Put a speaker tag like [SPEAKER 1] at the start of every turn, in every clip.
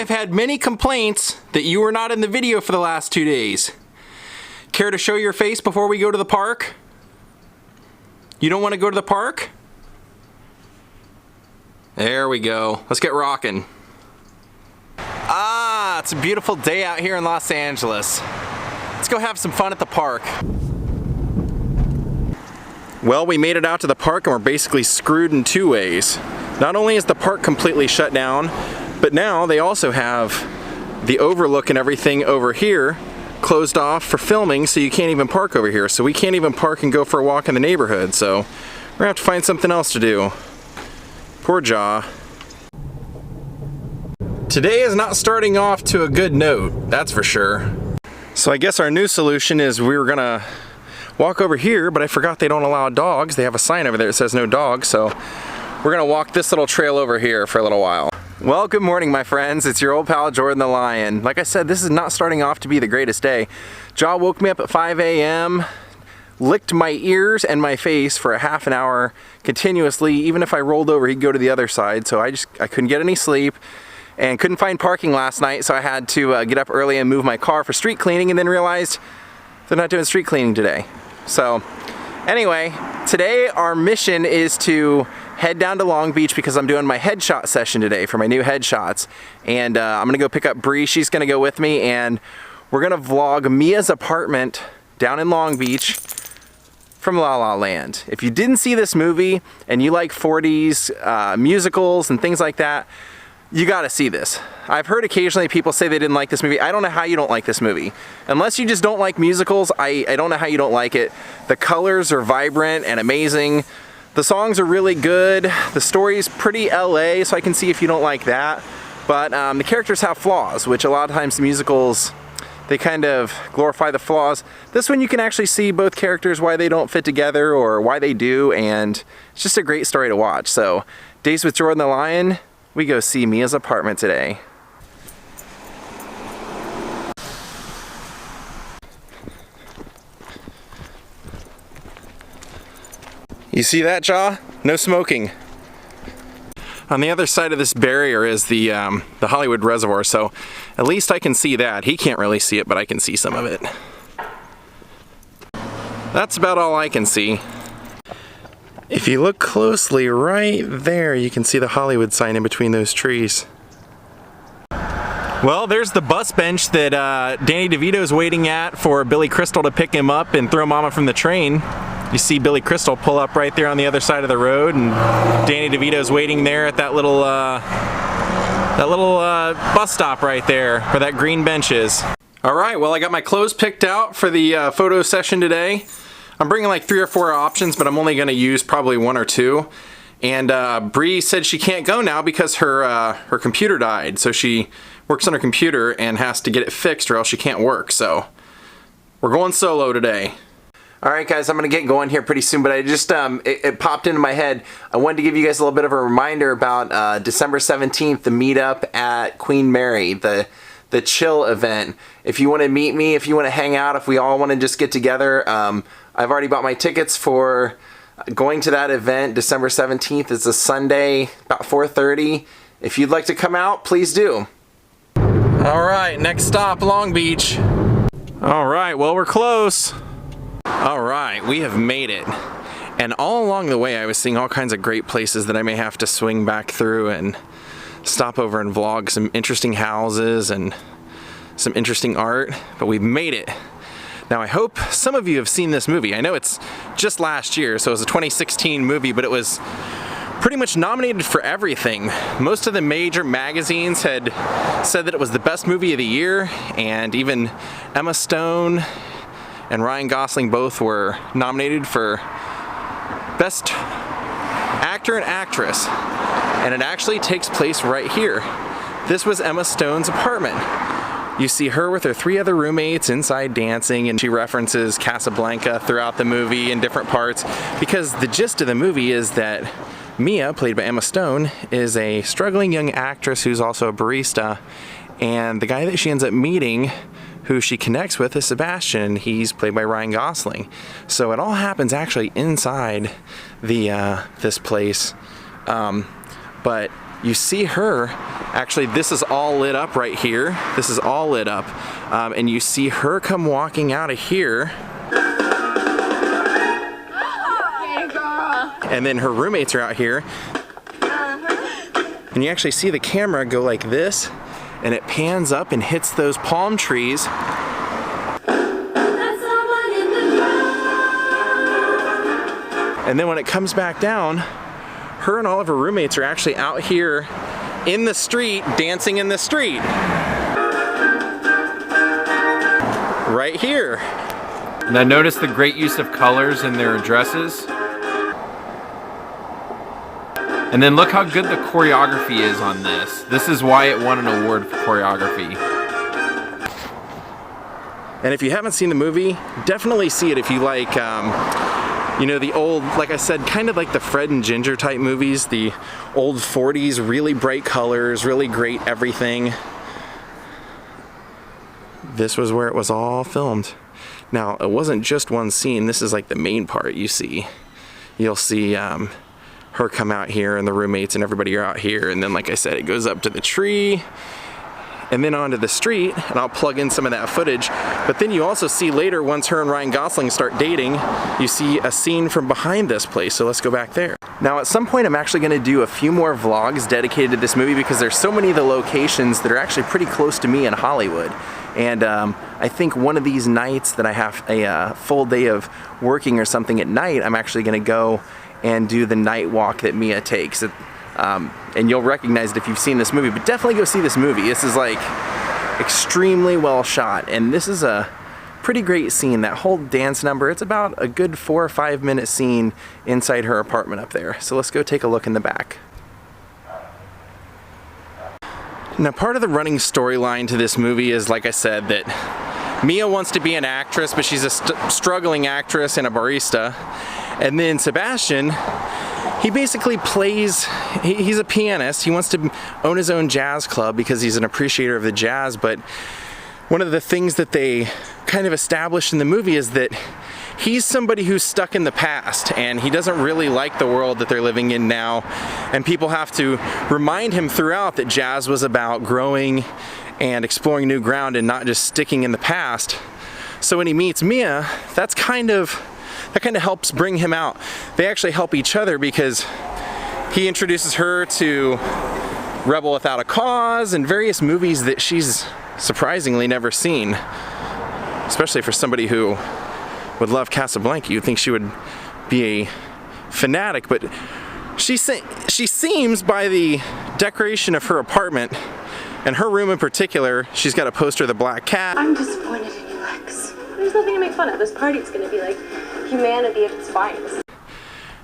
[SPEAKER 1] I've had many complaints that you were not in the video for the last 2 days. Care to show your face before we go to the park? You don't want to go to the park? There we go. Let's get rocking. Ah, it's a beautiful day out here in Los Angeles. Let's go have some fun at the park. Well, we made it out to the park and we're basically screwed in 2 ways. Not only is the park completely shut down, but now they also have the overlook and everything over here closed off for filming, so you can't even park over here. So we can't even park and go for a walk in the neighborhood, so we're gonna have to find something else to do. Poor Jaw. Today is not starting off to a good note, that's for sure. So I guess our new solution is we were gonna walk over here, but I forgot they don't allow dogs. They have a sign over there that says no dogs, so we're gonna walk this little trail over here for a little while. Well, good morning, my friends. It's your old pal Jordan the Lion. Like I said, this is not starting off to be the greatest day. Jaw woke me up at 5 a.m., licked my ears and my face for a half an hour continuously. Even if I rolled over, he'd go to the other side, so I couldn't get any sleep and couldn't find parking last night, so I had to get up early and move my car for street cleaning, and then realized they're not doing street cleaning today. So anyway, today our mission is to head down to Long Beach because I'm doing my headshot session today for my new headshots. And I'm gonna go pick up Bree, she's gonna go with me, and we're gonna vlog Mia's apartment down in Long Beach from La La Land. If you didn't see this movie and you like 40s musicals and things like that, you gotta see this. I've heard occasionally people say they didn't like this movie. I don't know how you don't like this movie. Unless you just don't like musicals, I don't know how you don't like it. The colors are vibrant and amazing. The songs are really good. The story's pretty LA, so I can see if you don't like that. But the characters have flaws, which a lot of times musicals, they kind of glorify the flaws. This one you can actually see both characters, why they don't fit together or why they do, and it's just a great story to watch. So, Daze with Jordan the Lion, we go see Mia's apartment today. You see that, Jaw? No smoking. On the other side of this barrier is the Hollywood Reservoir, so at least I can see that. He can't really see it, but I can see some of it. That's about all I can see. If you look closely, right there, you can see the Hollywood sign in between those trees. Well, there's the bus bench that Danny DeVito's waiting at for Billy Crystal to pick him up and throw Mama from the train. You see Billy Crystal pull up right there on the other side of the road, and Danny DeVito's waiting there at that little bus stop right there where that green bench is. All right, well, I got my clothes picked out for the photo session today. I'm bringing like 3 or 4 options, but I'm only gonna use probably 1 or 2. And Bree said she can't go now because her computer died. So she works on her computer and has to get it fixed or else she can't work. So we're going solo today. All right, guys, I'm gonna get going here pretty soon, but I just, it popped into my head. I wanted to give you guys a little bit of a reminder about December 17th, the meetup at Queen Mary, the chill event. If you wanna meet me, if you wanna hang out, if we all wanna just get together, I've already bought my tickets for going to that event. December 17th. It's a Sunday, about 4:30. If you'd like to come out, please do. All right, next stop, Long Beach. All right, well, we're close. All right, we have made it. And all along the way, I was seeing all kinds of great places that I may have to swing back through and stop over and vlog some interesting houses and some interesting art, but we've made it. Now, I hope some of you have seen this movie. I know it's just last year, so it was a 2016 movie, but it was pretty much nominated for everything. Most of the major magazines had said that it was the best movie of the year, and even Emma Stone and Ryan Gosling both were nominated for Best Actor and Actress. And it actually takes place right here. This was Emma Stone's apartment. You see her with her 3 other roommates inside dancing, and she references Casablanca throughout the movie in different parts, because the gist of the movie is that Mia, played by Emma Stone, is a struggling young actress who's also a barista, and the guy that she ends up meeting, who she connects with, is Sebastian. He's played by Ryan Gosling. So it all happens actually inside the this place, but you see her, actually this is all lit up right here. This is all lit up. And you see her come walking out of here.
[SPEAKER 2] Hey girl.
[SPEAKER 1] And then her roommates are out here. And you actually see the camera go like this, and it pans up and hits those palm trees. And then when it comes back down, her and all of her roommates are actually out here in the street, dancing in the street. Right here.
[SPEAKER 3] Now notice the great use of colors in their dresses. And then look how good the choreography is on this. This is why it won an award for choreography.
[SPEAKER 1] And if you haven't seen the movie, definitely see it if you like, you know, the old, like I said, kind of like the Fred and Ginger type movies, the old 40s, really bright colors, really great everything. This was where it was all filmed. Now, it wasn't just one scene. This is like the main part you see. You'll see her come out here and the roommates and everybody are out here. And then, like I said, it goes up to the tree and then onto the street, and I'll plug in some of that footage. But then you also see later, once her and Ryan Gosling start dating, you see a scene from behind this place, so let's go back there. Now at some point I'm actually gonna do a few more vlogs dedicated to this movie because there's so many of the locations that are actually pretty close to me in Hollywood. And I think one of these nights that I have a full day of working or something at night, I'm actually gonna go and do the night walk that Mia takes. And you'll recognize it if you've seen this movie, but definitely go see this movie. This is like extremely well shot, and this is a pretty great scene. That whole dance number, it's about a good 4 or 5 minute scene inside her apartment up there. So let's go take a look in the back. Now part of the running storyline to this movie is, like I said, that Mia wants to be an actress, but she's a struggling actress and a barista. And then Sebastian, he basically plays, he's a pianist. He wants to own his own jazz club because he's an appreciator of the jazz, but one of the things that they kind of established in the movie is that he's somebody who's stuck in the past and he doesn't really like the world that they're living in now, and people have to remind him throughout that jazz was about growing and exploring new ground and not just sticking in the past. So when he meets Mia, that kind of helps bring him out. They actually help each other because he introduces her to Rebel Without a Cause and various movies that she's surprisingly never seen, especially for somebody who would love Casablanca. You'd think she would be a fanatic, but she seems, by the decoration of her apartment and her room in particular, she's got a poster of the Black Cat.
[SPEAKER 2] I'm disappointed in you, Lex. There's nothing to make fun of. This party's gonna be like humanity at its finest.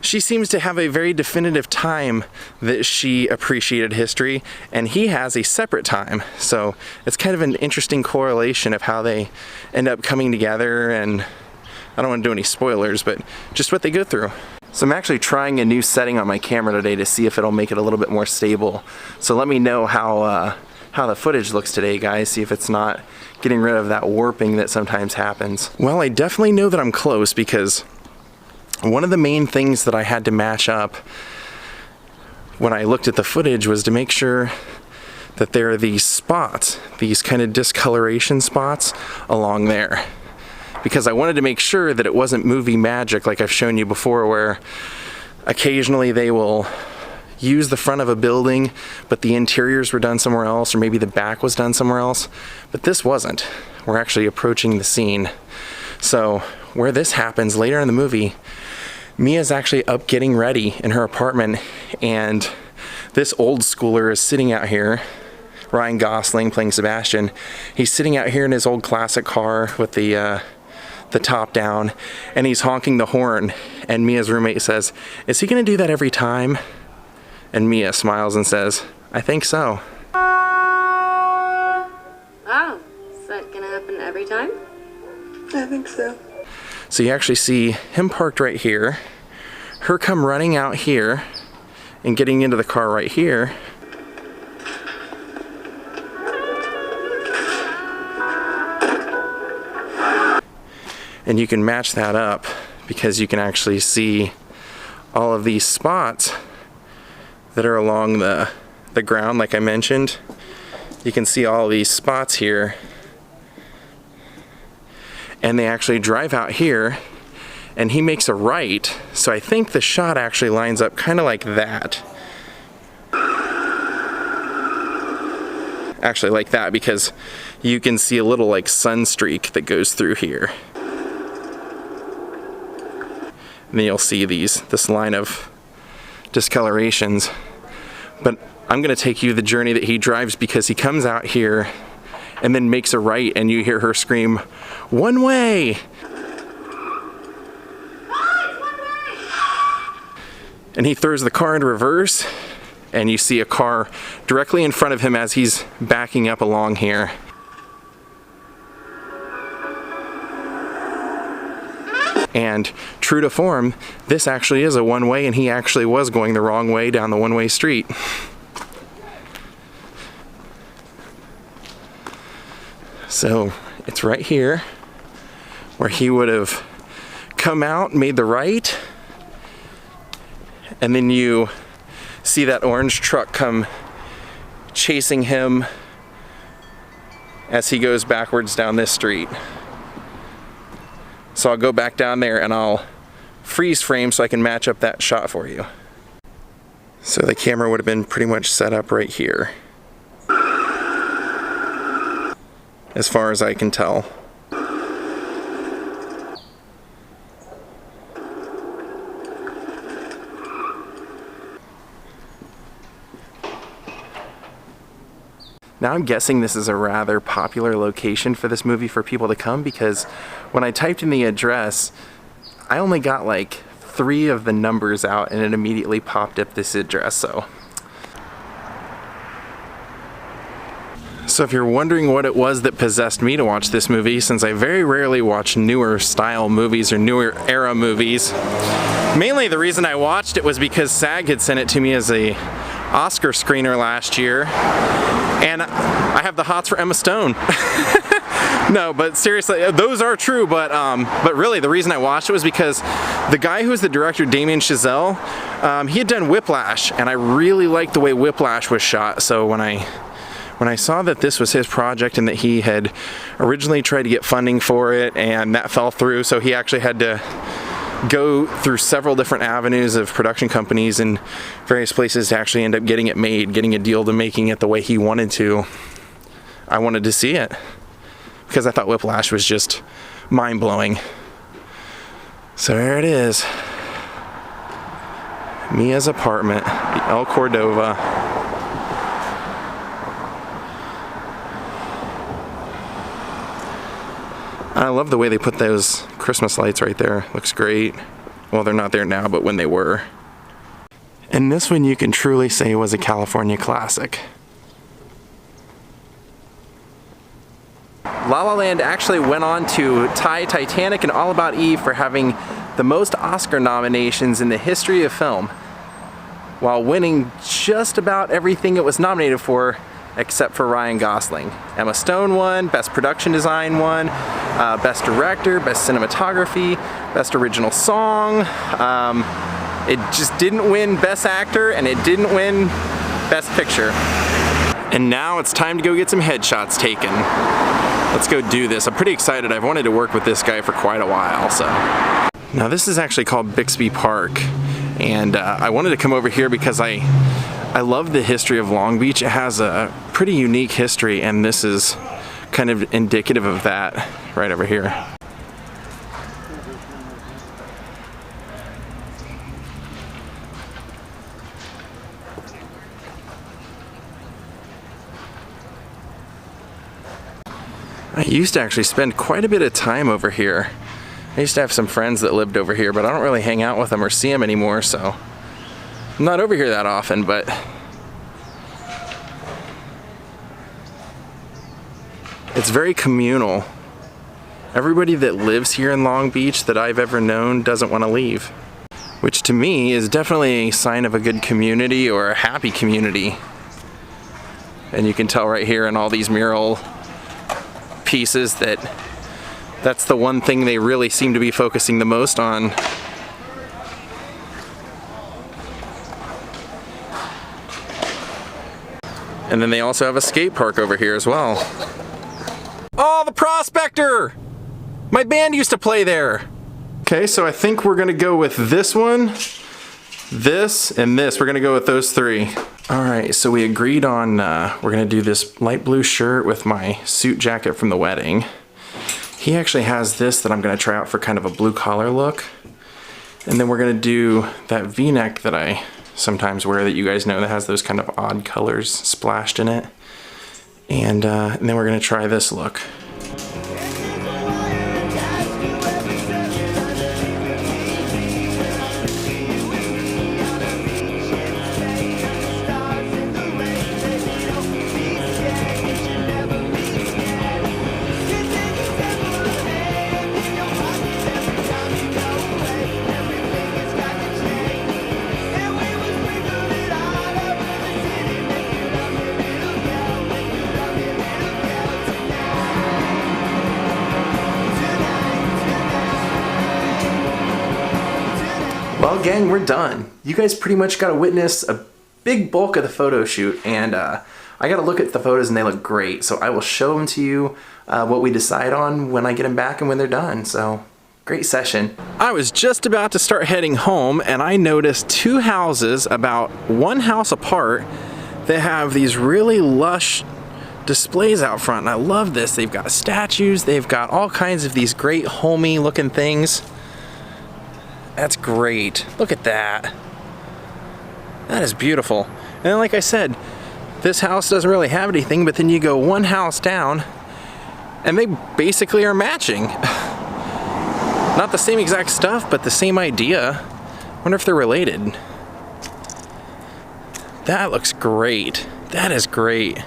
[SPEAKER 1] She seems to have a very definitive time that she appreciated history, and he has a separate time. So it's kind of an interesting correlation of how they end up coming together, and I don't want to do any spoilers, but just what they go through. So I'm actually trying a new setting on my camera today to see if it'll make it a little bit more stable. So let me know how the footage looks today, guys. See if it's not getting rid of that warping that sometimes happens. Well, I definitely know that I'm close because one of the main things that I had to match up when I looked at the footage was to make sure that there are these spots, these kind of discoloration spots along there. Because I wanted to make sure that it wasn't movie magic like I've shown you before, where occasionally they will use the front of a building, but the interiors were done somewhere else, or maybe the back was done somewhere else. But this wasn't. We're actually approaching the scene. So where this happens later in the movie, Mia's actually up getting ready in her apartment, and this old schooler is sitting out here, Ryan Gosling playing Sebastian. He's sitting out here in his old classic car with the top down, and he's honking the horn, and Mia's roommate says, "Is he gonna do that every time?" And Mia smiles and says, "I think so."
[SPEAKER 2] Oh, is that gonna happen every time?
[SPEAKER 4] I think so.
[SPEAKER 1] So you actually see him parked right here, her come running out here, and getting into the car right here. And you can match that up because you can actually see all of these spots that are along the the ground like I mentioned. You can see all these spots here. And they actually drive out here and he makes a right. So I think the shot actually lines up kind of like that. Actually like that, because you can see a little like sun streak that goes through here. And then you'll see this line of discolorations. But I'm gonna take you the journey that he drives, because he comes out here and then makes a right and you hear her scream, "One way!" And he throws the car into reverse and you see a car directly in front of him as he's backing up along here. And true to form, this actually is a one-way, and he actually was going the wrong way down the one-way street. So it's right here where he would have come out, made the right, and then you see that orange truck come chasing him as he goes backwards down this street. So I'll go back down there and I'll freeze frame so I can match up that shot for you. So the camera would have been pretty much set up right here, as far as I can tell. Now I'm guessing this is a rather popular location for this movie for people to come, because when I typed in the address, I only got like 3 of the numbers out and it immediately popped up this address. So if you're wondering what it was that possessed me to watch this movie, since I very rarely watch newer style movies or newer era movies, mainly the reason I watched it was because SAG had sent it to me as a Oscar screener last year, and I have the hots for Emma Stone. No, but seriously, those are true, but really the reason I watched it was because the guy who's the director, Damien Chazelle, he had done Whiplash, and I really liked the way Whiplash was shot. So when I saw that this was his project and that he had originally tried to get funding for it and that fell through, so he actually had to go through several different avenues of production companies and various places to actually end up getting it made, getting a deal to making it the way he wanted to. I wanted to see it because I thought Whiplash was just mind-blowing. So there it is. Mia's apartment, the El Cordova. I love the way they put those Christmas lights right there. Looks great. Well, they're not there now, but when they were. And this one you can truly say was a California classic. La La Land actually went on to tie Titanic and All About Eve for having the most Oscar nominations in the history of film, while winning just about everything it was nominated for except for Ryan Gosling. Emma Stone won, Best Production Design won, Best Director, Best Cinematography, Best Original Song. It just didn't win Best Actor, and it didn't win Best Picture. And now it's time to go get some headshots taken. Let's go do this. I'm pretty excited. I've wanted to work with this guy for quite a while, so. Now this is actually called Bixby Park, and I wanted to come over here because I love the history of Long Beach. It has a pretty unique history, and this is kind of indicative of that right over here. I used to actually spend quite a bit of time over here. I used to have some friends that lived over here, but I don't really hang out with them or see them anymore, so I'm not over here that often, but it's very communal. Everybody that lives here in Long Beach that I've ever known doesn't want to leave, which to me is definitely a sign of a good community or a happy community. And you can tell right here in all these mural pieces that that's the one thing they really seem to be focusing the most on. And then they also have a skate park over here as well. Oh, the Prospector! My band used to play there. Okay, so I think we're gonna go with this one, this, and this. We're gonna go with those three. All right, so we agreed on, we're gonna do this light blue shirt with my suit jacket from the wedding. He actually has this that I'm gonna try out for kind of a blue collar look. And then we're gonna do that V-neck that I sometimes wear that you guys know that has those kind of odd colors splashed in it. And then we're gonna try this look. Well, gang, we're done. You guys pretty much got to witness a big bulk of the photo shoot, and I got to look at the photos and they look great, so I will show them to you what we decide on when I get them back and when they're done. So, great session. I was just about to start heading home and I noticed two houses about one house apart that have these really lush displays out front, and I love this. They've got statues, they've got all kinds of these great homey looking things. That's great. Look at that. That is beautiful. And then, like I said, this house doesn't really have anything, but then you go one house down and they basically are matching. Not the same exact stuff, but the same idea. Wonder if they're related. That looks great. That is great.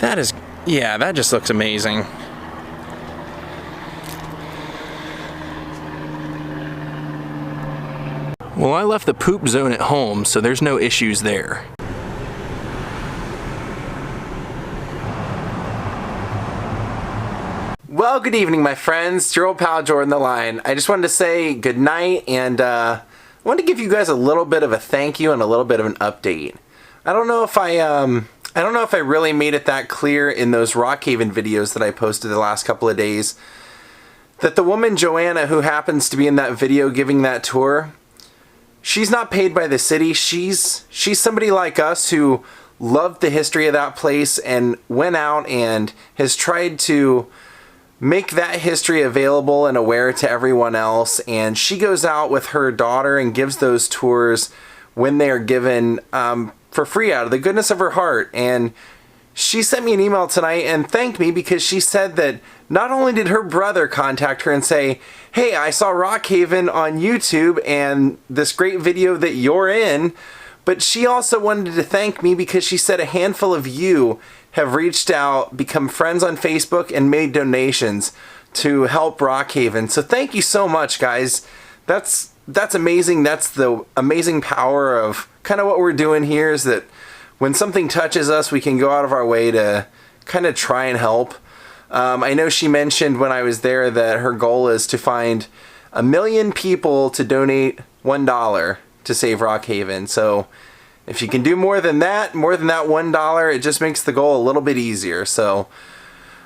[SPEAKER 1] That is, yeah, that just looks amazing. Well, I left the poop zone at home, so there's no issues there. Well, good evening, my friends. It's your old pal Jordan the Lion. I just wanted to say good night, and I wanted to give you guys a little bit of a thank you and a little bit of an update. I don't know if I really made it that clear in those Rockhaven videos that I posted the last couple of days, that the woman Joanna, who happens to be in that video giving that tour, she's not paid by the city. She's somebody like us who loved the history of that place and went out and has tried to make that history available and aware to everyone else. And she goes out with her daughter and gives those tours when they are given for free out of the goodness of her heart. And she sent me an email tonight and thanked me because she said that not only did her brother contact her and say, hey, I saw Rockhaven on YouTube and this great video that you're in, but she also wanted to thank me because she said a handful of you have reached out, become friends on Facebook, and made donations to help Rockhaven. So thank you so much, guys. That's amazing. That's the amazing power of kind of what we're doing here, is that when something touches us, we can go out of our way to kind of try and help. I know she mentioned when I was there that her goal is to find 1 million people to donate $1 to save Rockhaven. So if you can do more than that $1, it just makes the goal a little bit easier. So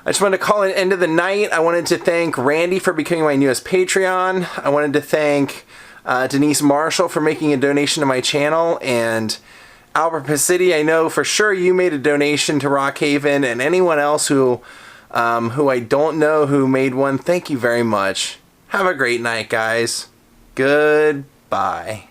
[SPEAKER 1] I just wanted to call an end of the night. I wanted to thank Randy for becoming my newest Patreon. I wanted to thank Denise Marshall for making a donation to my channel, and Albert Pacitti, I know for sure you made a donation to Rockhaven, and anyone else who I don't know who made one, thank you very much. Have a great night, guys. Goodbye.